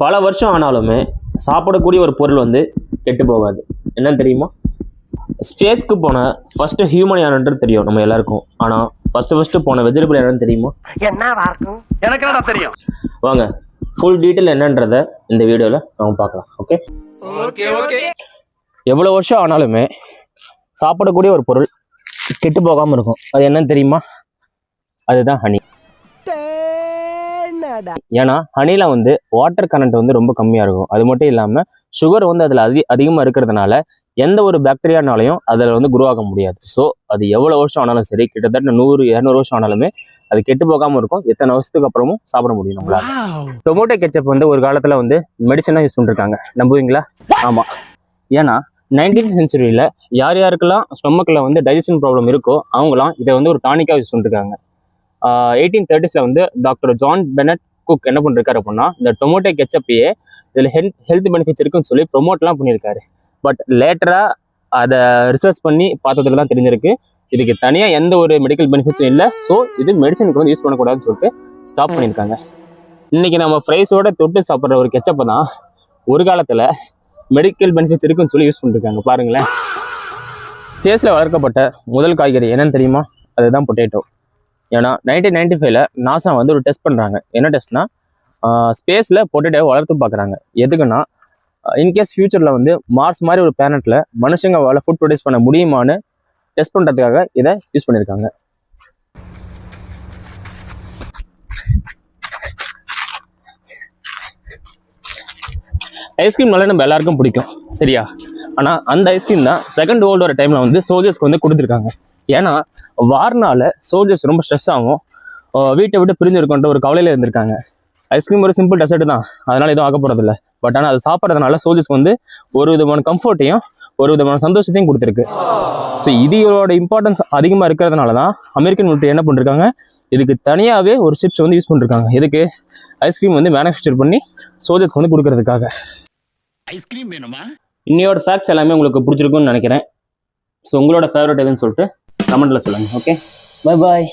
பல வருஷம் ஆனாலுமே சாப்பிடக்கூடிய ஒரு பொருள் வந்து கெட்டு போகாது. என்னன்னு தெரியுமா? ஸ்பேஸ்க்கு போன ஃபர்ஸ்ட் ஹியூமன் யாருன்றது தெரியும் நம்ம எல்லாருக்கும். ஆனா ஃபர்ஸ்ட் போன வெஜிடபிள் யாருன்னு தெரியுமா? எனக்கு என்ன தெரியும்? வாங்க ஃபுல் டீட்டெயில் என்னன்றத இந்த வீடியோல நம்ம பார்க்கலாம். Okay okay okay. எவ்வளவு வருஷம் ஆனாலுமே சாப்பிடக்கூடிய ஒரு பொருள் கெட்டு போகாம இருக்கும். அது என்னன்னு தெரியுமா? அதுதான் ஹனி. ஏன்னா ஹனில வந்து வாட்டர் கண்டென்ட் வந்து ரொம்ப கம்மியா இருக்கும். அது மட்டும் இல்லாம சுகர் வந்து அதுல அதிகமா இருக்கிறதுனால எந்த ஒரு பாக்டீரியானாலையும் அதில் வந்து குருவாக முடியாது. ஸோ அது எவ்வளோ வருஷம் ஆனாலும் சரி, கிட்டத்தட்ட 100-200 வருஷம் ஆனாலுமே அது கெட்டு போகாமல் இருக்கும். எத்தனை வருஷத்துக்கு அப்புறமும் சாப்பிட முடியும் நம்மளால. டொமேட்டோ கெச்சப் வந்து ஒரு காலத்தில் வந்து மெடிசனாக யூஸ் பண்ணிருக்காங்க. நம்புவீங்களா? ஆமாம். ஏன்னா 19th செஞ்சுரியில் யார் யாருக்கெல்லாம் ஸ்டொமக்கில் வந்து டைஜஷன் ப்ராப்ளம் இருக்கோ அவங்களாம் இதை வந்து ஒரு டானிக்காக யூஸ் பண்ணிருக்காங்க. 1830s வந்து டாக்டர் ஜான் பெனட் குக் என்ன பண்ணிருக்காரு அப்படின்னா, இந்த டொமேட்டோ கெச்சப்பையே இதில் ஹெல்த் பெனிஃபிட்ஸ் இருக்குன்னு சொல்லி ப்ரொமோட்லாம் பண்ணியிருக்காரு. பட் லேட்டராக அதை ரிசர்ச் பண்ணி பார்த்ததுல தான் தெரிஞ்சிருக்கு இதுக்கு தனியாக எந்த ஒரு மெடிக்கல் பெனிஃபிட்ஸும் இல்லை. ஸோ இது மெடிசனுக்கு வந்து யூஸ் பண்ணக்கூடாதுன்னு சொல்லிட்டு ஸ்டாப் பண்ணியிருக்காங்க. இன்னைக்கு நம்ம ஃப்ரைஸோட தொட்டு சாப்பிட்ற ஒரு கெச்சப்பை தான் ஒரு காலத்தில் மெடிக்கல் பெனிஃபிட்ஸ் இருக்குன்னு சொல்லி யூஸ் பண்ணிருக்காங்க. பாருங்களேன், ஸ்பேஸில் வளர்க்கப்பட்ட முதல் காய்கறி என்னன்னு தெரியுமா? அதுதான் பொட்டேட்டோ. ஏன்னா 1995ல் நாசா வந்து ஒரு டெஸ்ட் பண்ணுறாங்க. என்ன டெஸ்ட்னா, ஸ்பேஸில் பொட்டேட்டோவை வளர்த்து பார்க்குறாங்க. எதுக்குன்னா, இன்கேஸ் ஃபியூச்சரில் வந்து மார்ஸ் மாதிரி ஒரு பிளானெட்டில் மனுஷங்க ஃபுட் ப்ரொடியூஸ் பண்ண முடியுமான்னு டெஸ்ட் பண்ணுறதுக்காக இதை யூஸ் பண்ணியிருக்காங்க. ஐஸ்கிரீம்னால நம்ம எல்லாருக்கும் பிடிக்கும், சரியா? ஆனால் அந்த ஐஸ்கிரீம் தான் செகண்ட் வேர்ல்டு வார் டைமில் வந்து சோல்ஜர்ஸ்க்கு வந்து கொடுத்துருக்காங்க. ஏன்னா வார்னால சோல்ஜர்ஸ் ரொம்ப ஸ்ட்ரெஸ் ஆகும், வீட்டை விட்டு பிரிஞ்சு இருக்கன்ற ஒரு கவலையில் இருந்திருக்காங்க. ஐஸ்கிரீம் ஒரு சிம்பிள் டெசர்ட் தான், அதனால எதுவும் ஆக போகிறது இல்லை. பட் ஆனால் அது சாப்பிட்றதுனால சோல்ஜர்ஸ் வந்து ஒரு விதமான கம்ஃபர்ட்டையும் ஒரு விதமான சந்தோஷத்தையும் கொடுத்துருக்கு. ஸோ இதோட இம்பார்ட்டன்ஸ் அதிகமாக இருக்கிறதுனால தான் அமெரிக்கன் மிலிட்டரி என்ன பண்ணிருக்காங்க, இதுக்கு தனியாகவே ஒரு ஷிப்ஸ் வந்து யூஸ் பண்ணிருக்காங்க. இதுக்கு ஐஸ்கிரீம் வந்து மேனுஃபேக்சர் பண்ணி சோல்ஜர்ஸ்க்கு வந்து கொடுக்கறதுக்காக. ஐஸ்கிரீம் வேணுமா? இன்னையோட ஃபேக்ட்ஸ் எல்லாமே உங்களுக்கு பிடிச்சிருக்கும்னு நினைக்கிறேன். ஸோ உங்களோட ஃபேவரட் எதுன்னு சொல்லிட்டு கமெண்ட்ல சொல்லுங்க. Okay, bye bye.